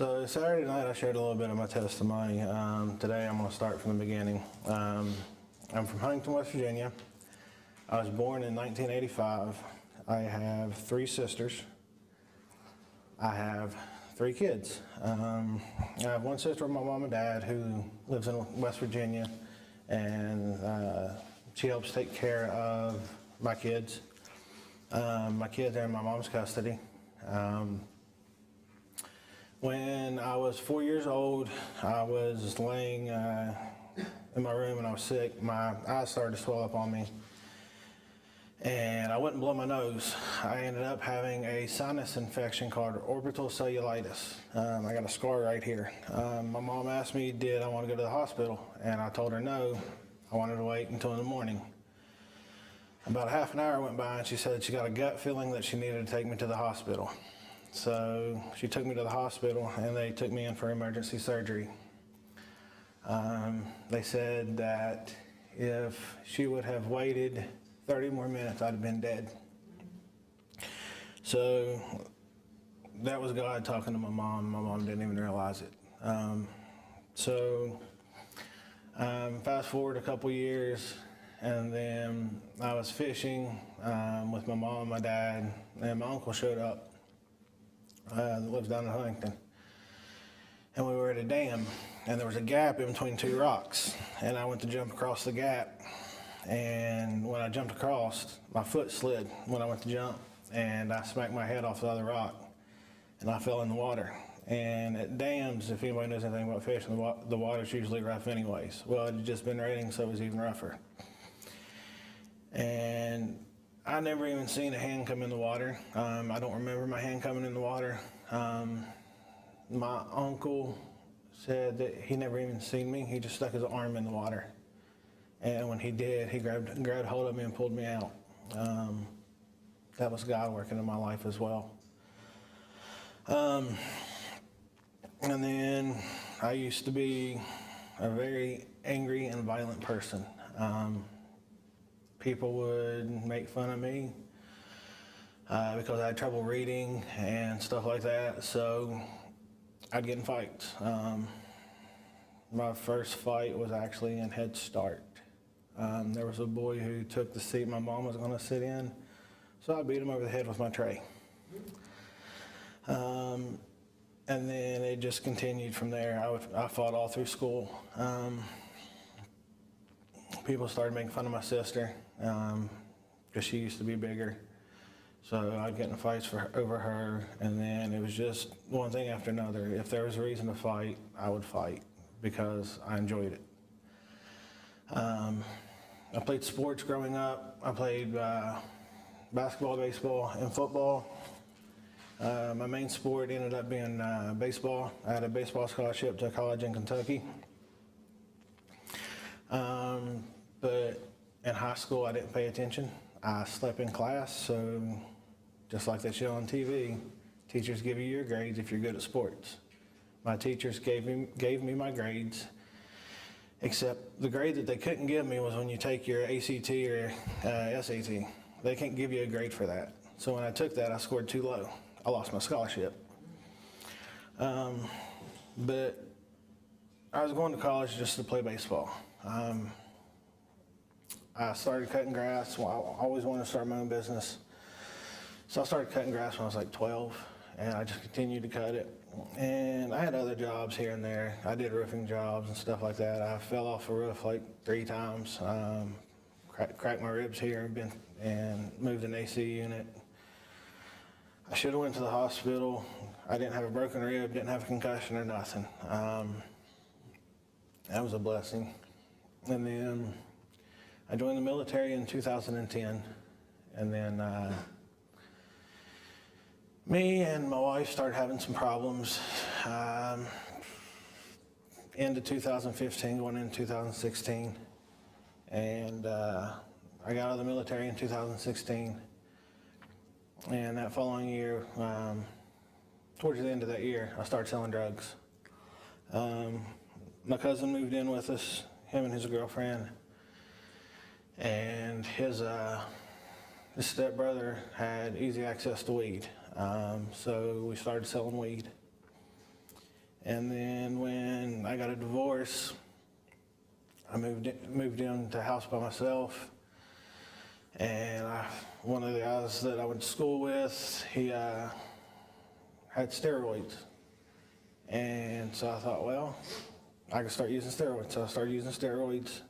So Saturday night I shared a little bit of my testimony. Today I'm going to start from the beginning. I'm from Huntington, West Virginia. I was born in 1985. I have 3 sisters. I have 3 kids. I have one sister with my mom and dad who lives in West Virginia, and she helps take care of my kids. My kids are in my mom's custody. When I was 4 years old, I was laying in my room and I was sick. My eyes started to swell up on me, and I wouldn't blow my nose. I ended up having a sinus infection called orbital cellulitis. I got a scar right here. My mom asked me, did I want to go to the hospital? And I told her no, I wanted to wait until in the morning. About a half an hour went by and she said she got a gut feeling that she needed to take me to the hospital. So she took me to the hospital and they took me in for emergency surgery. They said that if she would have waited 30 more minutes, I'd have been dead. So that was God talking to my mom. My mom didn't even realize it. Fast forward a couple years, and then I was fishing with my mom, my dad, and my uncle showed up. That lives down in Huntington. And we were at a dam, and there was a gap in between 2 rocks. And I went to jump across the gap, and when I jumped across, my foot slid when I went to jump, and I smacked my head off the other rock, and I fell in the water. And at dams, if anybody knows anything about fishing, the water's usually rough anyways. Well, it had just been raining, so it was even rougher. And I never even seen a hand come in the water. I don't remember my hand coming in the water. My uncle said that he never even seen me. He just stuck his arm in the water. And when he did, he grabbed hold of me and pulled me out. That was God working in my life as well. And then I used to be a very angry and violent person. People would make fun of me because I had trouble reading and stuff like that, so I'd get in fights. My first fight was actually in Head Start. There was a boy who took the seat my mom was going to sit in, so I beat him over the head with my tray. And then it just continued from there. I fought all through school. People started making fun of my sister because she used to be bigger. So I'd get in fights over her, and then it was just one thing after another. If there was a reason to fight, I would fight because I enjoyed it. I played sports growing up. I played basketball, baseball, and football. My main sport ended up being baseball. I had a baseball scholarship to a college in Kentucky. But in high school, I didn't pay attention. I slept in class, so just like they show on TV, teachers give you your grades if you're good at sports. My teachers gave me my grades, except the grade that they couldn't give me was when you take your ACT or SAT. They can't give you a grade for that. So when I took that, I scored too low. I lost my scholarship. But I was going to college just to play baseball. I started cutting grass. Well, I always wanted to start my own business. So I started cutting grass when I was like 12, and I just continued to cut it. And I had other jobs here and there. I did roofing jobs and stuff like that. I fell off a roof like 3 times, cracked my ribs here and moved an AC unit. I should have went to the hospital. I didn't have a broken rib, didn't have a concussion or nothing. That was a blessing. And then I joined the military in 2010, and then me and my wife started having some problems. Into 2015, going into 2016, and I got out of the military in 2016. And that following year, towards the end of that year, I started selling drugs. My cousin moved in with us, him and his girlfriend, and his stepbrother had easy access to weed. So we started selling weed. And then when I got a divorce, I moved into a house by myself. And one of the guys that I went to school with, he had steroids. And so I thought, well, I could start using steroids. So I started using steroids.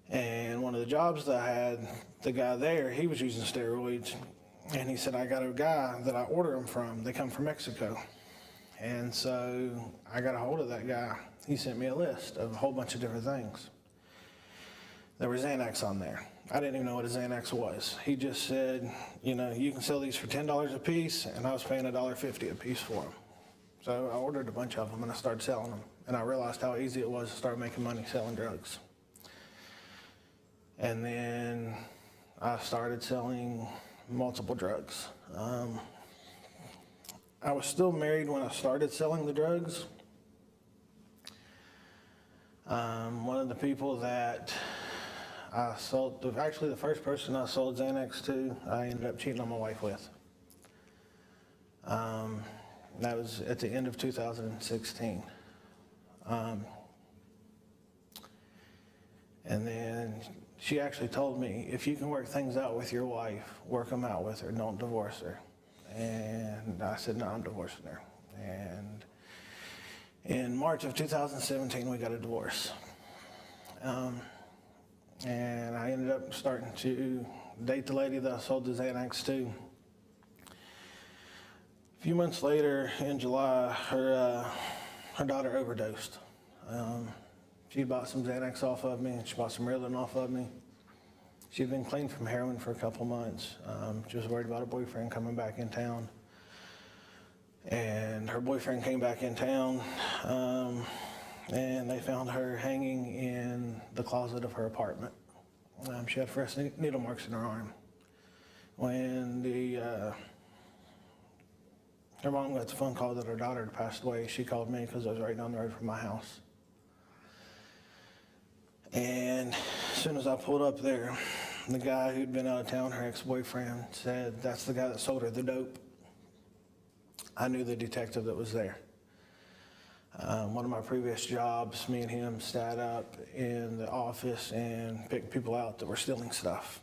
And one of the jobs that I had, the guy there, he was using steroids. And he said, I got a guy that I order them from. They come from Mexico. And so I got a hold of that guy. He sent me a list of a whole bunch of different things. There was Xanax on there. I didn't even know what a Xanax was. He just said, you can sell these for $10 a piece, and I was paying $1.50 a piece for them. So I ordered a bunch of them, and I started selling them. And I realized how easy it was to start making money selling drugs. And then I started selling multiple drugs. I was still married when I started selling the drugs. One of the people that I sold, actually the first person I sold Xanax to, I ended up cheating on my wife with. That was at the end of 2016. And then she actually told me, if you can work things out with your wife, work them out with her, don't divorce her. And I said, no, I'm divorcing her. And in March of 2017, we got a divorce. And I ended up starting to date the lady that I sold the Xanax to. A few months later, in July, her daughter overdosed. She bought some Xanax off of me, and she bought some Ritalin off of me. She'd been clean from heroin for a couple months. She was worried about her boyfriend coming back in town. And her boyfriend came back in town, and they found her hanging in the closet of her apartment. She had fresh needle marks in her arm. When her mom got the phone call that her daughter had passed away, she called me because I was right down the road from my house. And as soon as I pulled up there, the guy who'd been out of town, her ex-boyfriend, said, that's the guy that sold her the dope. I knew the detective that was there. One of my previous jobs, me and him sat up in the office and picked people out that were stealing stuff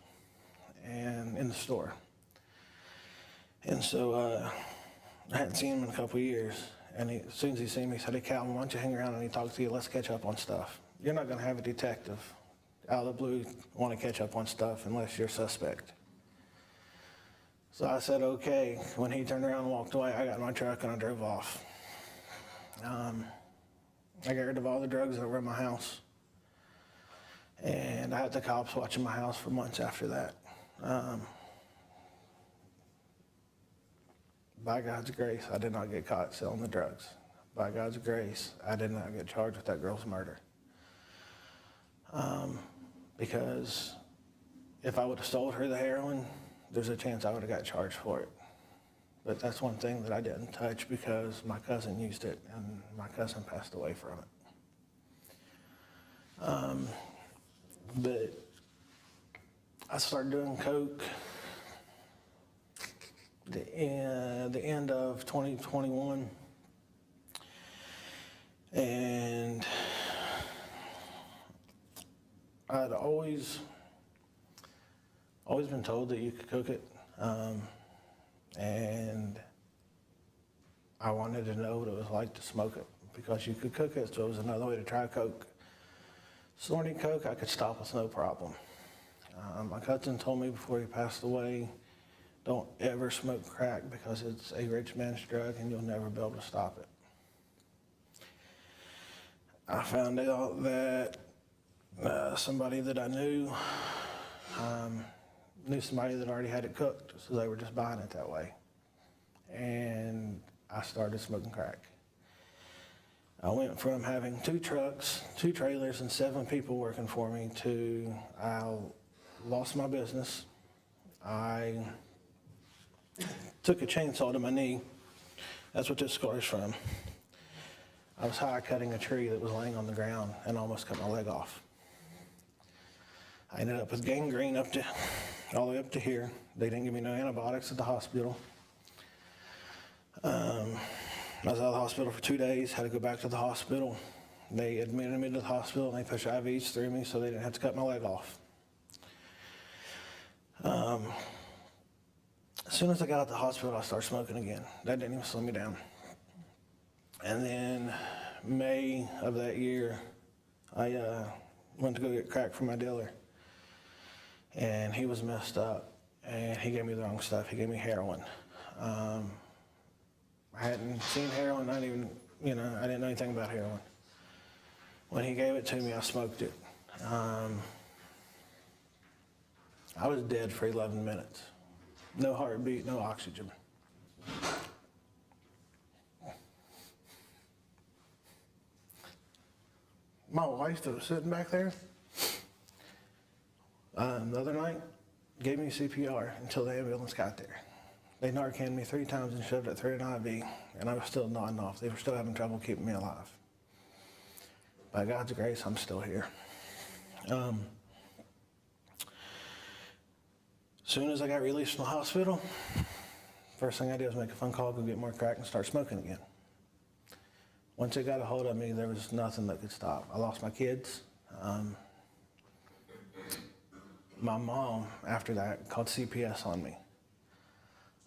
and in the store. And so I hadn't seen him in a couple of years. And as soon as he seen me, he said, hey, Calvin, why don't you hang around and he talks to you? Let's catch up on stuff. You're not going to have a detective out of the blue want to catch up on stuff unless you're suspect. So I said, okay. When he turned around and walked away, I got in my truck and I drove off. I got rid of all the drugs that were in my house. And I had the cops watching my house for months after that. By God's grace, I did not get caught selling the drugs. By God's grace, I did not get charged with that girl's murder. Because if I would have sold her the heroin, there's a chance I would have got charged for it. But that's one thing that I didn't touch because my cousin used it and my cousin passed away from it. But I started doing coke the end of 2021. And I'd always been told that you could cook it. And I wanted to know what it was like to smoke it because you could cook it, so it was another way to try coke. Snorting coke, I could stop with no problem. My cousin told me before he passed away, don't ever smoke crack because it's a rich man's drug and you'll never be able to stop it. I found out that somebody that I knew somebody that already had it cooked, so they were just buying it that way. And I started smoking crack. I went from having 2 trucks, 2 trailers, and 7 people working for me to I lost my business. I took a chainsaw to my knee. That's what this scar is from. I was high cutting a tree that was laying on the ground and almost cut my leg off. I ended up with gangrene all the way up to here. They didn't give me no antibiotics at the hospital. I was out of the hospital for 2 days, had to go back to the hospital. They admitted me to the hospital and they pushed IVs through me so they didn't have to cut my leg off. As soon as I got out of the hospital, I started smoking again. That didn't even slow me down. And then May of that year, I went to go get crack from my dealer. And he was messed up. And he gave me the wrong stuff. He gave me heroin. I hadn't seen heroin. I didn't know anything about heroin. When he gave it to me, I smoked it. I was dead for 11 minutes. No heartbeat, no oxygen. My wife that was sitting back there the other night gave me CPR until the ambulance got there. They Narcaned me 3 times and shoved it through an IV, and I was still nodding off. They were still having trouble keeping me alive. By God's grace, I'm still here. Soon as I got released from the hospital, first thing I did was make a phone call, go get more crack, and start smoking again. Once it got a hold of me, there was nothing that could stop. I lost my kids. My mom, after that, called CPS on me.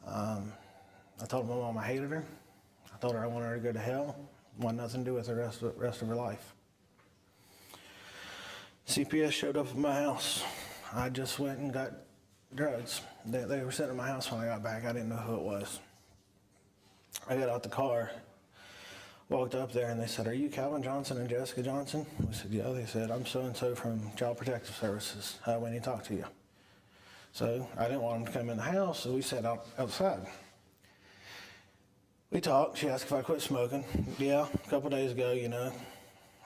I told my mom I hated her. I told her I wanted her to go to hell. Wanted nothing to do with the rest of her life. CPS showed up at my house. I just went and got drugs. They were sitting at my house when I got back. I didn't know who it was. I got out the car, walked up there, and they said, "Are you Calvin Johnson and Jessica Johnson?" We said, "Yeah." They said, "I'm so-and-so from Child Protective Services. We need to talk to you." So I didn't want them to come in the house, so we sat outside. We talked. She asked if I quit smoking. Yeah, a couple days ago,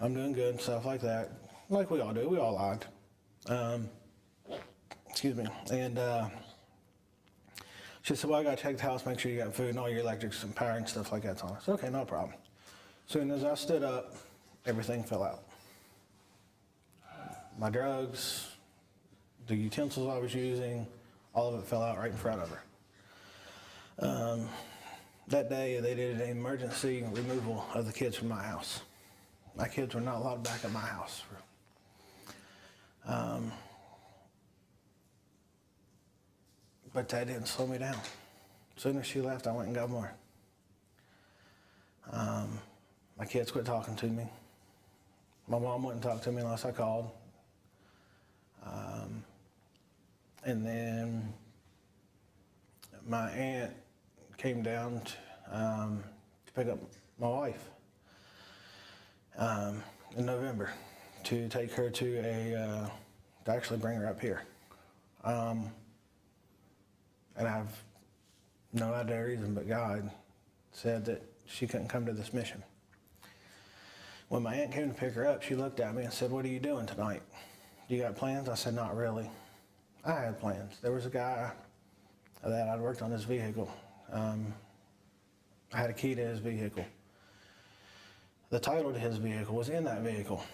I'm doing good and stuff like that. Like we all do. We all lied. Excuse me. And she said, "Well, I got to check the house, make sure you got food and all your electrics and power and stuff like that's on." I said, "Okay, no problem." As soon as I stood up, everything fell out. My drugs, the utensils I was using, all of it fell out right in front of her. That day, they did an emergency removal of the kids from my house. My kids were not allowed back at my house. But that didn't slow me down. As soon as she left, I went and got more. My kids quit talking to me. My mom wouldn't talk to me unless I called. And then my aunt came down to pick up my wife in November to take her to actually bring her up here. And I have no other reason but God said that she couldn't come to this mission. When my aunt came to pick her up, she looked at me and said, "What are you doing tonight? Do you got plans?" I said, "Not really." I had plans. There was a guy that I'd worked on his vehicle. I had a key to his vehicle. The title to his vehicle was in that vehicle,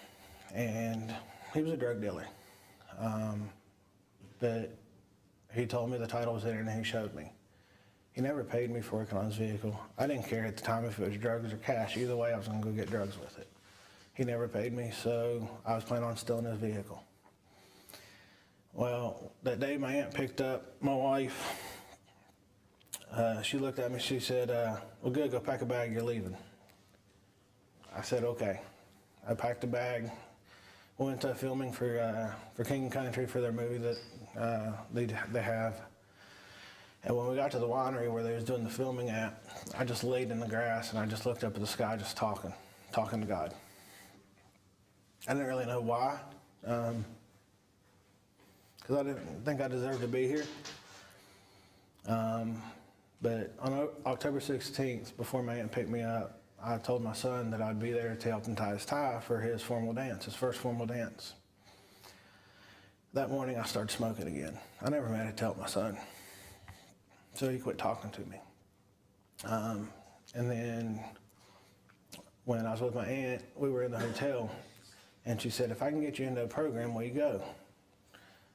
and he was a drug dealer. But he told me the title was there and he showed me. He never paid me for working on his vehicle. I didn't care at the time if it was drugs or cash. Either way, I was going to go get drugs with it. He never paid me, so I was planning on stealing his vehicle. Well, that day my aunt picked up my wife. She looked at me, she said, "Well, good, go pack a bag, you're leaving." I said, "Okay." I packed a bag, went to filming for King and Country for their movie that they have. And when we got to the winery where they was doing the filming at, I just laid in the grass and I just looked up at the sky, just talking to God. I didn't really know why, because I didn't think I deserved to be here. But on October 16th, before my aunt picked me up, I told my son that I'd be there to help him tie his tie for his formal dance, his first formal dance. That morning, I started smoking again. I never made it to help my son, so he quit talking to me. And then when I was with my aunt, we were in the hotel, and she said, "If I can get you into a program, will you go?"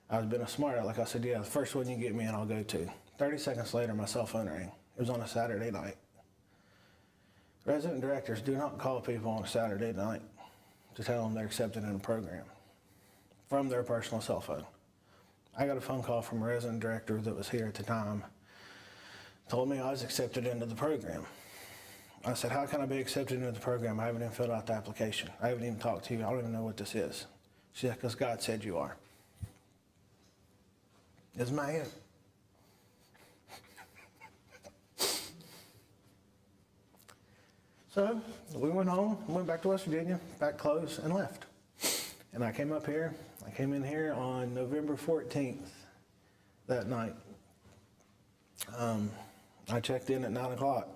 I was being a smart aleck. I said, "Yeah, the first one you get me in, I'll go to." 30 seconds later, my cell phone rang. It was on a Saturday night. Resident directors do not call people on a Saturday night to tell them they're accepted in a program from their personal cell phone. I got a phone call from a resident director that was here at the time, told me I was accepted into the program. I said, how can I be accepted into the program? I haven't even filled out the application. I haven't even talked to you. I don't even know what this is. She said, because God said you are. Isn't that it? So we went home, went back to West Virginia, packed clothes, and left. And I came up here. I came in here on November 14th that night. I checked in at 9 o'clock.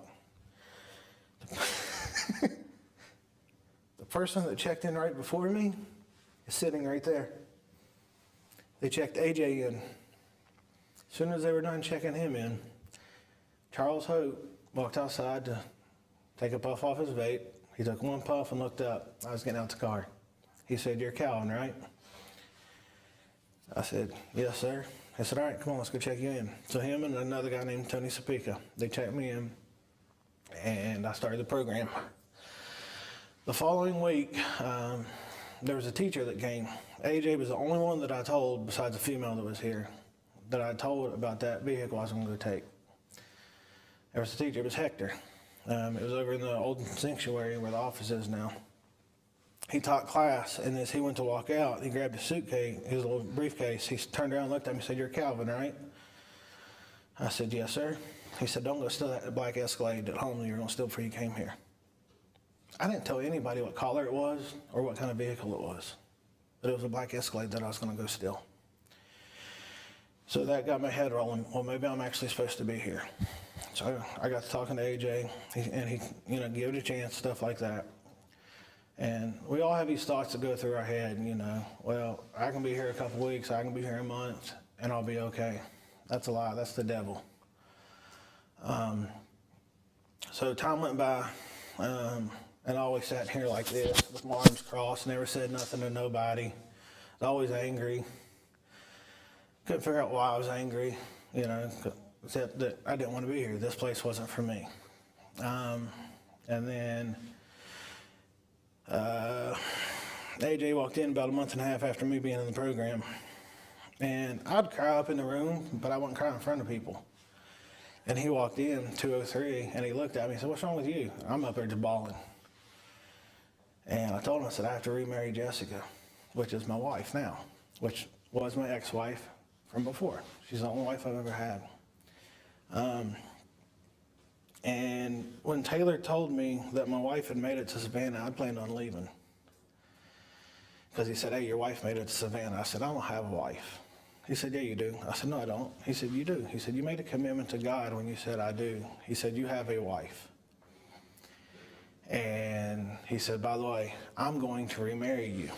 The person that checked in right before me is sitting right there. They checked AJ in. As soon as they were done checking him in, Charles Hope walked outside to take a puff off his vape. He took one puff and looked up. I was getting out the car. He said, you're Calvin, right? I said, yes, sir. He said, all right, come on, let's go check you in. So him and another guy named Tony Sapika, they checked me in, and I started the program. The following week, there was a teacher that came. AJ was the only one that I told, besides a female that was here, that I told about that vehicle I was going to go take. There was a teacher, it was Hector. It was over in the old sanctuary where the office is now. He taught class, and as he went to walk out, he grabbed his suitcase, his little briefcase. He turned around and looked at me and said, you're Calvin, right? I said, yes, sir. He said, don't go steal that black Escalade at home. You're going to steal before you came here. I didn't tell anybody what color it was or what kind of vehicle it was, but it was a black Escalade that I was going to go steal. So that got my head rolling. Well, maybe I'm actually supposed to be here. So I got to talking to AJ, and he give it a chance, stuff like that. And we all have these thoughts that go through our head, well, I can be here a couple weeks, I can be here a month, and I'll be okay. That's a lie. That's the devil. So time went by, and I always sat here like this with my arms crossed, never said nothing to nobody. I was always angry. Couldn't figure out why I was angry, except that I didn't want to be here. This place wasn't for me. And then AJ walked in about a month and a half after me being in the program. And I'd cry up in the room, but I wouldn't cry in front of people. And he walked in, 203, and he looked at me and said, what's wrong with you? I'm up there just bawling. And I told him, I said, I have to remarry Jessica, which is my wife now, which was my ex-wife from before. She's the only wife I've ever had. And when Taylor told me that my wife had made it to Savannah, I planned on leaving. Because he said, hey, your wife made it to Savannah. I said, I don't have a wife. He said, yeah, you do. I said, no, I don't. He said, you do. He said, you made a commitment to God when you said, I do. He said, you have a wife. And he said, by the way, I'm going to remarry you.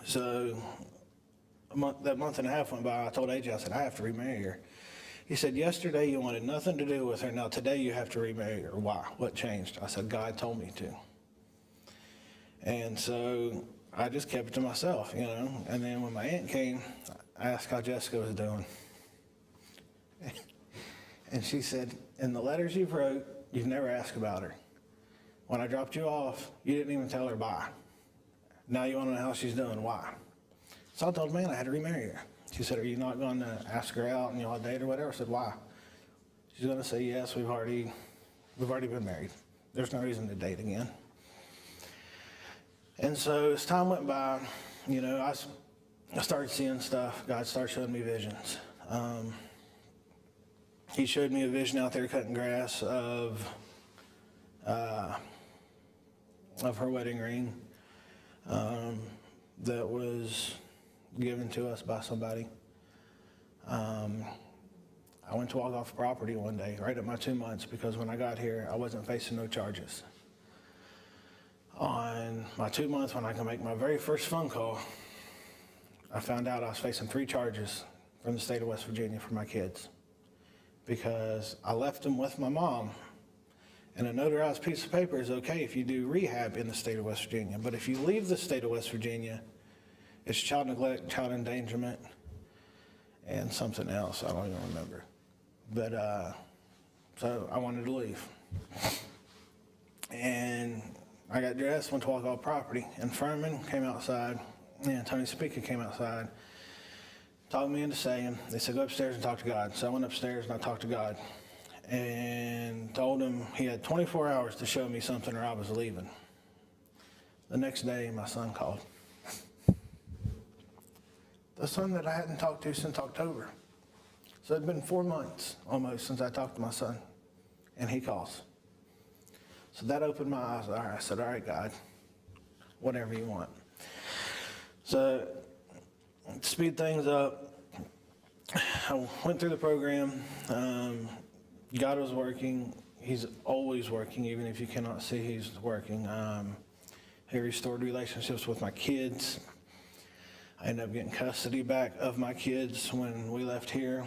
So that month and a half went by. I told AJ, I said, I have to remarry her. He said, yesterday you wanted nothing to do with her. Now today you have to remarry her. Why? What changed? I said, God told me to. And so I just kept it to myself, And then when my aunt came, I asked how Jessica was doing. And she said, in the letters you've wrote, you've never asked about her. When I dropped you off, you didn't even tell her bye. Now you want to know how she's doing. Why? So I told man I had to remarry her. She said, are you not going to ask her out and y'all date or whatever? I said, why? She's going to say, yes, we've already been married. There's no reason to date again. And so as time went by, I started seeing stuff. God started showing me visions. He showed me a vision out there cutting grass of her wedding ring that was given to us by somebody. I went to walk off property one day, right at my 2 months, because when I got here, I wasn't facing no charges. On my 2 months, when I could make my very first phone call, I found out I was facing 3 charges from the state of West Virginia for my kids, because I left them with my mom. And a notarized piece of paper is okay if you do rehab in the state of West Virginia. But if you leave the state of West Virginia, it's child neglect, child endangerment, and something else. I don't even remember. But So I wanted to leave. And I got dressed, went to walk off property, and Furman came outside, and Tony Speaker came outside, talked me into staying. They said, go upstairs and talk to God. So I went upstairs and I talked to God and told him he had 24 hours to show me something or I was leaving. The next day, my son called. The son that I hadn't talked to since October. So it'd been 4 months almost since I talked to my son, and he calls. So that opened my eyes. All right, I said, all right, God, whatever you want. So to speed things up, I went through the program. God was working. He's always working, even if you cannot see he's working. He restored relationships with my kids. I ended up getting custody back of my kids when we left here.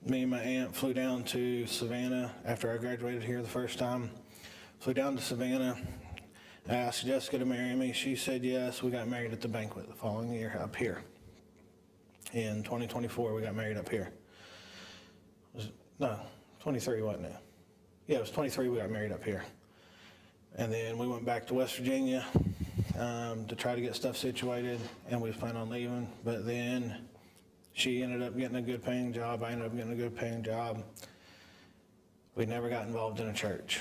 Me and my aunt flew down to Savannah after I graduated here the first time. Flew down to Savannah. I asked Jessica to marry me. She said yes. We got married at the banquet the following year up here. In 2024, we got married up here. No, 23, wasn't it? Yeah, it was 23 we got married up here. And then we went back to West Virginia to try to get stuff situated, and we was planning on leaving. But then she ended up getting a good paying job. I ended up getting a good paying job. We never got involved in a church.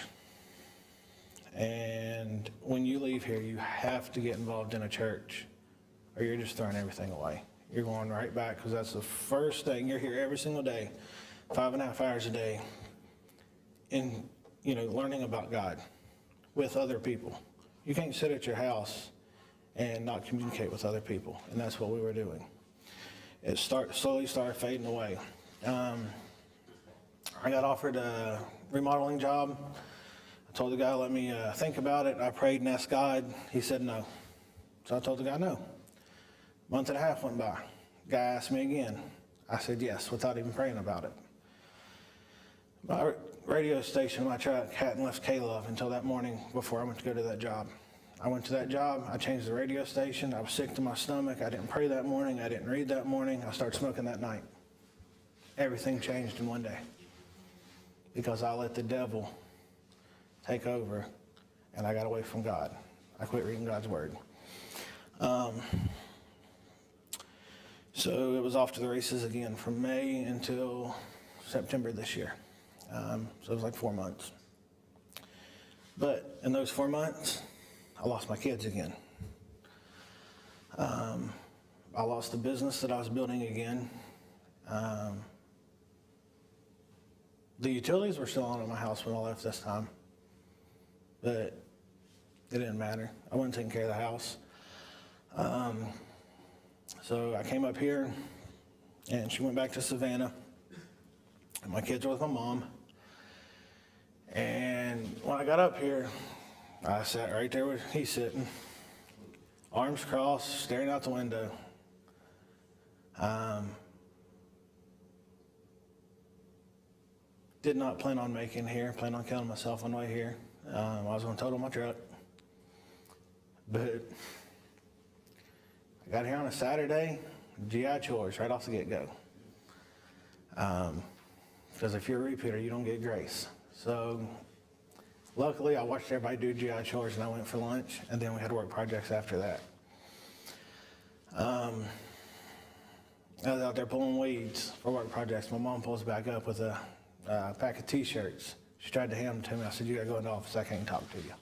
And when you leave here, you have to get involved in a church, or you're just throwing everything away. You're going right back, because that's the first thing. You're here every single day, 5.5 hours a day, in learning about God with other people. You can't sit at your house and not communicate with other people, and that's what we were doing. It slowly started fading away. I got offered a remodeling job. I told the guy, let me think about it. I prayed and asked God. He said no. So I told the guy no. Month and a half went by. Guy asked me again. I said yes, without even praying about it. My radio station in my truck hadn't left K-Love until that morning before I went to go to that job. I went to that job. I changed the radio station. I was sick to my stomach. I didn't pray that morning. I didn't read that morning. I started smoking that night. Everything changed in one day because I let the devil take over, and I got away from God. I quit reading God's word. So it was off to the races again from May until September this year. So it was like 4 months. But in those 4 months, I lost my kids again. I lost the business that I was building again. The utilities were still on in my house when I left this time, but it didn't matter. I wasn't taking care of the house. So I came up here, and she went back to Savannah, and my kids were with my mom. And when I got up here, I sat right there where he's sitting, arms crossed, staring out the window. Did not plan on making here, planned on killing myself on the way here. I was going to total my truck. But I got here on a Saturday, GI chores right off the get-go. Because if you're a repeater, you don't get grace. So luckily, I watched everybody do GI chores, and I went for lunch, and then we had work projects after that. I was out there pulling weeds for work projects. My mom pulls back up with a pack of T-shirts. She tried to hand them to me. I said, you got to go in the office. I can't talk to you.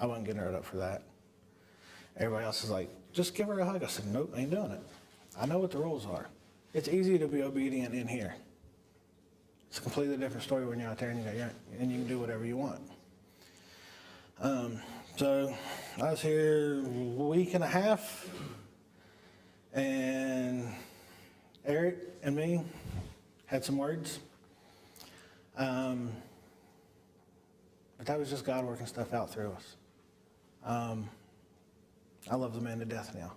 I wasn't getting her up for that. Everybody else is like, just give her a hug. I said, nope, ain't doing it. I know what the rules are. It's easy to be obedient in here. It's a completely different story when you're out there and you can do whatever you want. So I was here a week and a half, and Eric and me had some words. But that was just God working stuff out through us. I love the man to death now.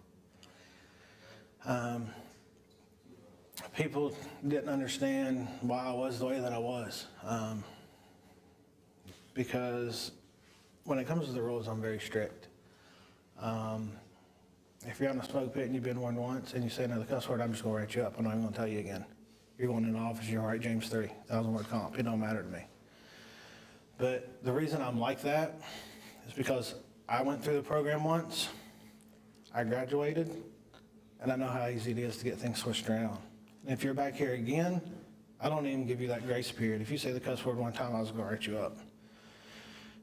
People didn't understand why I was the way that I was. Because when it comes to the rules, I'm very strict. If you're on a smoke pit and you've been warned once and you say another cuss word, I'm just going to write you up. I'm not even going to tell you again. You're going in the office, you're all right, James 3, 1,000 word comp. It don't matter to me. But the reason I'm like that is because I went through the program once, I graduated, and I know how easy it is to get things switched around. And if you're back here again, I don't even give you that grace period. If you say the cuss word one time, I was going to write you up.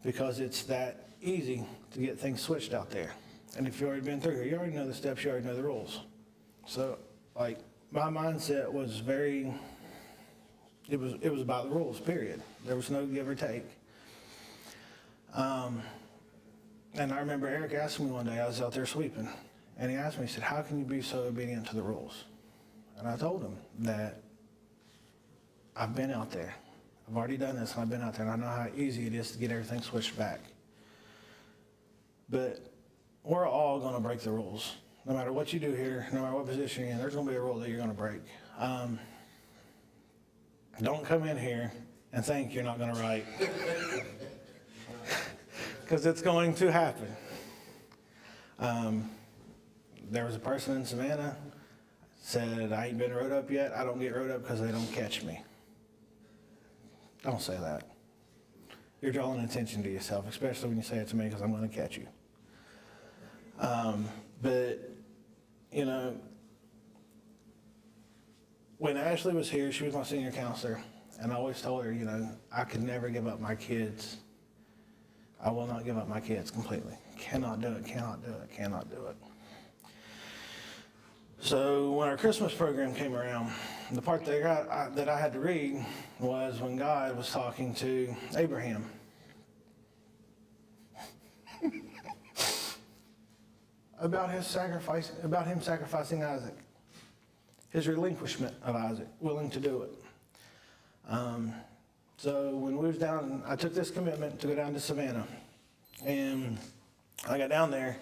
Because it's that easy to get things switched out there. And if you've already been through here, you already know the steps, you already know the rules. So, like, my mindset was it was about the rules, period. There was no give or take. And I remember Eric asking me one day, I was out there sweeping, and he asked me, he said, how can you be so obedient to the rules? And I told him that I've been out there. I've already done this, and I've been out there, and I know how easy it is to get everything switched back. But we're all going to break the rules. No matter what you do here, no matter what position you're in, there's going to be a rule that you're going to break. Don't come in here and think you're not going to write. Because it's going to happen. There was a person in Savannah said, I ain't been rode up yet. I don't get rode up because they don't catch me. Don't say that. You're drawing attention to yourself, especially when you say it to me because I'm going to catch you. But, you know, when Ashley was here, she was my senior counselor, and I always told her, you know, I could never give up my kids. I will not give up my kids completely. Cannot do it, cannot do it, cannot do it. So when our Christmas program came around, the part that I had to read was when God was talking to Abraham. About his sacrifice, about him sacrificing Isaac, his relinquishment of Isaac, willing to do it. So when we was down, I took this commitment to go down to Savannah, and I got down there.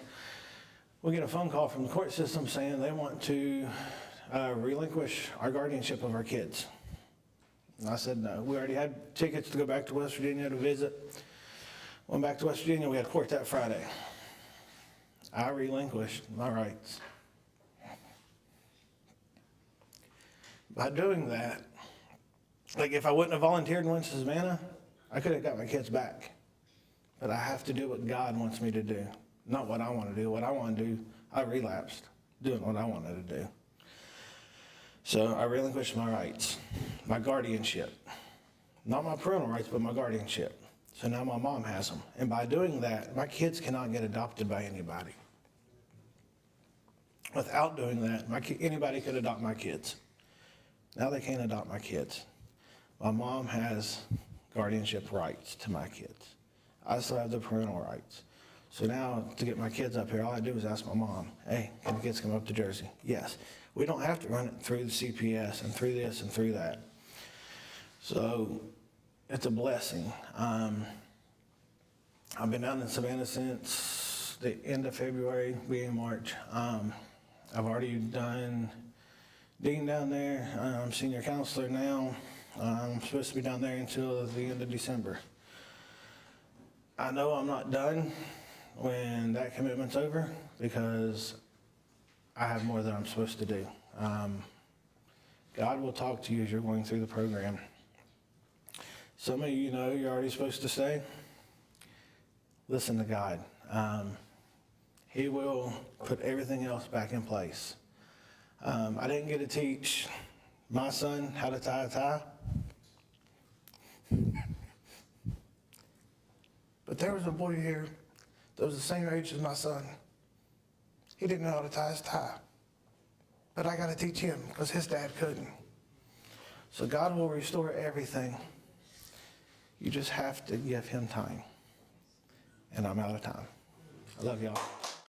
We get a phone call from the court system saying they want to relinquish our guardianship of our kids. And I said no. We already had tickets to go back to West Virginia to visit. Went back to West Virginia. We had court that Friday. I relinquished my rights. By doing that, like if I wouldn't have volunteered and went to Savannah, I could have got my kids back. But I have to do what God wants me to do, not what I want to do. What I want to do, I relapsed doing what I wanted to do. So I relinquished my rights, my guardianship. Not my parental rights, but my guardianship. So now my mom has them. And by doing that, my kids cannot get adopted by anybody. Without doing that, anybody could adopt my kids. Now they can't adopt my kids. My mom has guardianship rights to my kids. I still have the parental rights. So now to get my kids up here, all I do is ask my mom, hey, can the kids come up to Jersey? Yes. We don't have to run it through the CPS and through this and through that. So it's a blessing. I've been down in Savannah since the end of February, beginning March. I've already done dean down there. I'm senior counselor now. I'm supposed to be down there until the end of December. I know I'm not done when that commitment's over because I have more that I'm supposed to do. God will talk to you as you're going through the program. Some of you know you're already supposed to say, listen to God. He will put everything else back in place. I didn't get to teach my son how to tie a tie. But there was a boy here that was the same age as my son. He didn't know how to tie his tie. But I got to teach him because his dad couldn't. So God will restore everything. You just have to give him time. And I'm out of time. I love y'all.